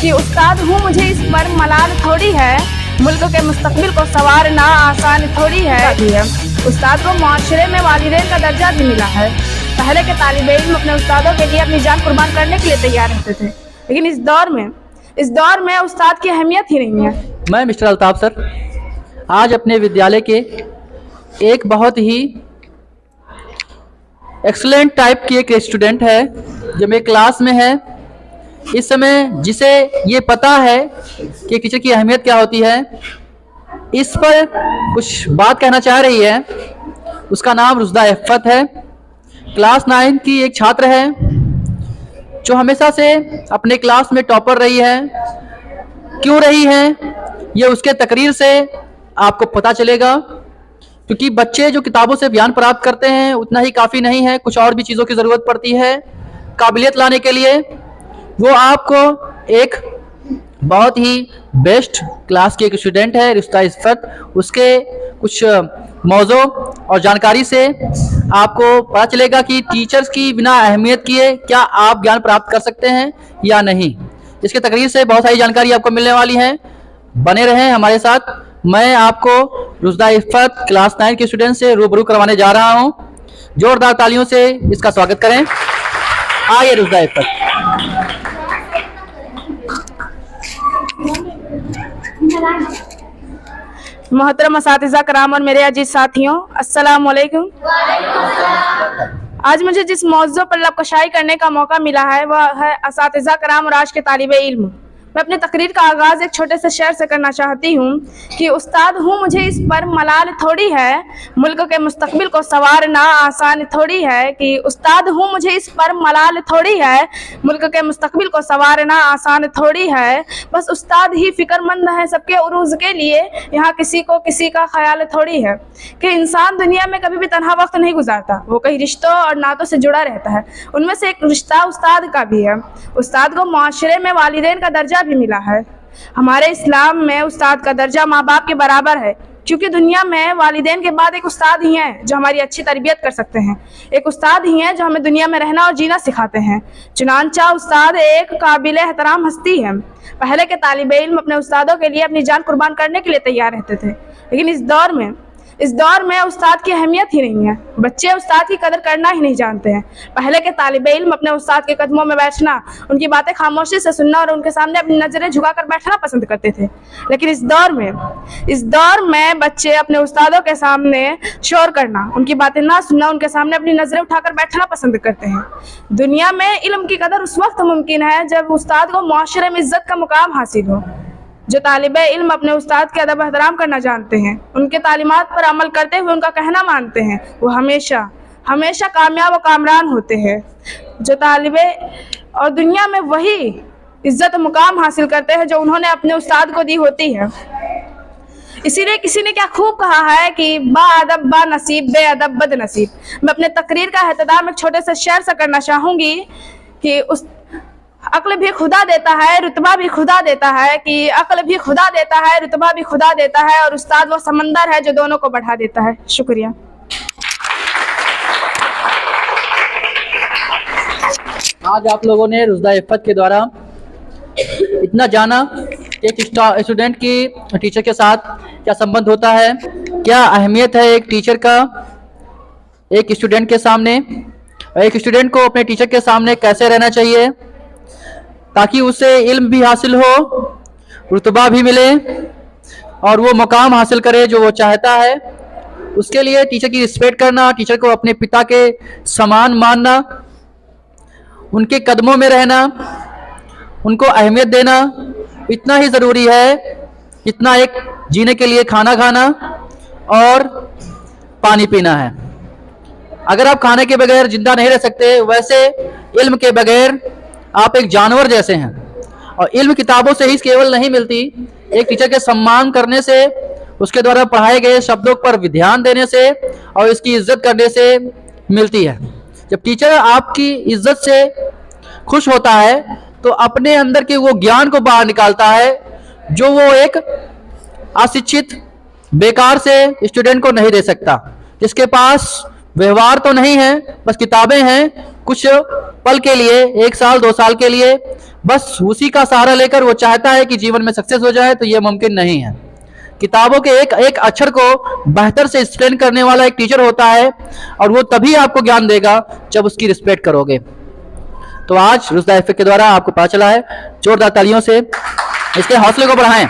कि उस्ताद हूँ मुझे इस पर मलाल थोड़ी है, मुल्क के मुस्तकबिल को संवारना आसान थोड़ी है। उस्ताद को माशरे में वालिदैन का दर्जा भी मिला है। पहले के तालिबे इल्म अपने उस्तादों के लिए अपनी जान कुर्बान करने के लिए तैयार रहते थे, लेकिन इस दौर में उस्ताद की अहमियत ही नहीं है। मैं मिस्टर अल्ताफ सर आज अपने विद्यालय के एक बहुत ही एक्सीलेंट टाइप की एक स्टूडेंट है जो मेरे क्लास में है इस समय, जिसे ये पता है कि टीचर की अहमियत क्या होती है, इस पर कुछ बात कहना चाह रही है। उसका नाम रुजदा इफ़्फ़त है। क्लास 9 की एक छात्र है जो हमेशा से अपने क्लास में टॉपर रही है। क्यों रही है ये उसके तकरीर से आपको पता चलेगा, क्योंकि बच्चे जो किताबों से ज्ञान प्राप्त करते हैं उतना ही काफ़ी नहीं है, कुछ और भी चीज़ों की ज़रूरत पड़ती है काबिलियत लाने के लिए। वो आपको एक बहुत ही बेस्ट क्लास की एक स्टूडेंट है रुजदा इफ़्फ़त। उसके कुछ मौजू और जानकारी से आपको पता चलेगा कि टीचर्स की बिना अहमियत किए क्या आप ज्ञान प्राप्त कर सकते हैं या नहीं। इसके तकरीर से बहुत सारी जानकारी आपको मिलने वाली है। बने रहें हमारे साथ। मैं आपको रुजदा इफ़्फ़त क्लास 9 के स्टूडेंट से रूबरू करवाने जा रहा हूं। जोरदार तालियों से इसका स्वागत करें। आइए रुजदा इफ़्फ़त। मोहतरम असातिज़ा कराम और मेरे अजीज साथियों, अस्सलाम वालेकुम। आज मुझे जिस मौज़ू पर लबकशाई करने का मौका मिला है वह है असातिज़ा कराम और आज के तालिबे इल्म। मैं अपने तकरीर का आगाज़ एक छोटे से शेर से करना चाहती हूँ कि उस्ताद हूँ मुझे इस पर मलाल थोड़ी है, मुल्क के मुस्तकबिल को संवारना आसान थोड़ी है। कि उस्ताद हूँ मुझे इस पर मलाल थोड़ी है, मुल्क के मुस्तकबिल को संवारना आसान थोड़ी है। बस उस्ताद ही फिक्रमंद है सबके उरूज़ के लिए, यहाँ किसी को किसी का ख्याल थोड़ी है। कि इंसान दुनिया में कभी भी तन्हा वक्त नहीं गुजारता, वो कई रिश्तों और नातों से जुड़ा रहता है। उनमें से एक रिश्ता उस्ताद का भी है। उस्ताद को माशरे में वालिदैन का दर्जा भी मिला है। हमारे इस्लाम में उस्ताद का दर्जा माँ बाप के बराबर है, क्योंकि दुनिया में वालिदैन के बाद एक उस्ताद ही हैं जो हमारी अच्छी तरबियत कर सकते हैं। एक उस्ताद ही हैं जो हमें दुनिया में रहना और जीना सिखाते हैं। चुनांचा उस्ताद एक काबिल एहतराम हस्ती है। पहले के तालिबे इल्म अपने उस्तादों के लिए अपनी जान कुर्बान करने के लिए तैयार रहते थे, लेकिन इस दौर में उस्ताद की अहमियत ही नहीं है। बच्चे उस्ताद की कदर करना ही नहीं जानते हैं। पहले के तालिबे इल्म अपने उस्ताद के कदमों में बैठना, उनकी बातें खामोशी से सुनना और उनके सामने अपनी नज़रें झुकाकर बैठना पसंद करते थे। लेकिन इस दौर में बच्चे अपने उस्तादों के सामने शोर करना, उनकी बातें ना सुनना, उनके सामने अपनी नज़रें उठाकर बैठना पसंद करते हैं। दुनिया में इल्म की कदर उस वक्त मुमकिन है जब उस्ताद को माशरे में इज्जत का मुकाम हासिल हो। जो तालिबे इल्म अपने उस्ताद के अदब एहतराम करना जानते हैं, उनके तालीमात पर अमल करते हुए उनका कहना मानते हैं, वो हमेशा कामयाब और कामरान होते हैं। जो तालिबे और दुनिया में वही इज्जत मुकाम हासिल करते हैं जो उन्होंने अपने उस्ताद को दी होती है। इसीलिए किसी ने क्या खूब कहा है कि बा अदब बा नसीब, बे अदब बद नसीब। मैं अपने तकरीर का एहतदाम एक छोटे से शेर से करना चाहूँगी कि उस अक्ल भी खुदा देता है, रुतबा भी खुदा देता है। कि अक्ल भी खुदा देता है, रुतबा भी खुदा देता है, और उस्ताद वो समंदर है जो दोनों को बढ़ा देता है। शुक्रिया। आज आप लोगों ने रुजदा इफ़्फ़त के द्वारा इतना जाना कि एक स्टूडेंट की टीचर के साथ क्या संबंध होता है, क्या अहमियत है एक टीचर का एक स्टूडेंट के सामने, और एक स्टूडेंट को अपने टीचर के सामने कैसे रहना चाहिए ताकि उसे इल्म भी हासिल हो, रुतबा भी मिले और वो मुकाम हासिल करे जो वो चाहता है। उसके लिए टीचर की रिस्पेक्ट करना, टीचर को अपने पिता के समान मानना, उनके कदमों में रहना, उनको अहमियत देना इतना ही ज़रूरी है जितना एक जीने के लिए खाना खाना और पानी पीना है। अगर आप खाने के बगैर जिंदा नहीं रह सकते, वैसे इल्म के बगैर आप एक जानवर जैसे हैं। और इल्म किताबों से ही केवल नहीं मिलती, एक टीचर के सम्मान करने से, उसके द्वारा पढ़ाए गए शब्दों पर ध्यान देने से और इसकी इज्जत करने से मिलती है। जब टीचर आपकी इज्जत से खुश होता है तो अपने अंदर के वो ज्ञान को बाहर निकालता है जो वो एक अशिक्षित बेकार से स्टूडेंट को नहीं दे सकता, जिसके पास व्यवहार तो नहीं है, बस किताबें हैं, कुछ पल के लिए, 1 साल 2 साल के लिए बस उसी का सहारा लेकर वो चाहता है कि जीवन में सक्सेस हो जाए, तो ये मुमकिन नहीं है। किताबों के एक एक अक्षर को बेहतर से एक्सप्लेन करने वाला एक टीचर होता है, और वो तभी आपको ज्ञान देगा जब उसकी रिस्पेक्ट करोगे। तो आज रुजदा इफ्क के द्वारा आपको पता चला है, जोरदार तालियों से इसके हौसले को बढ़ाएं।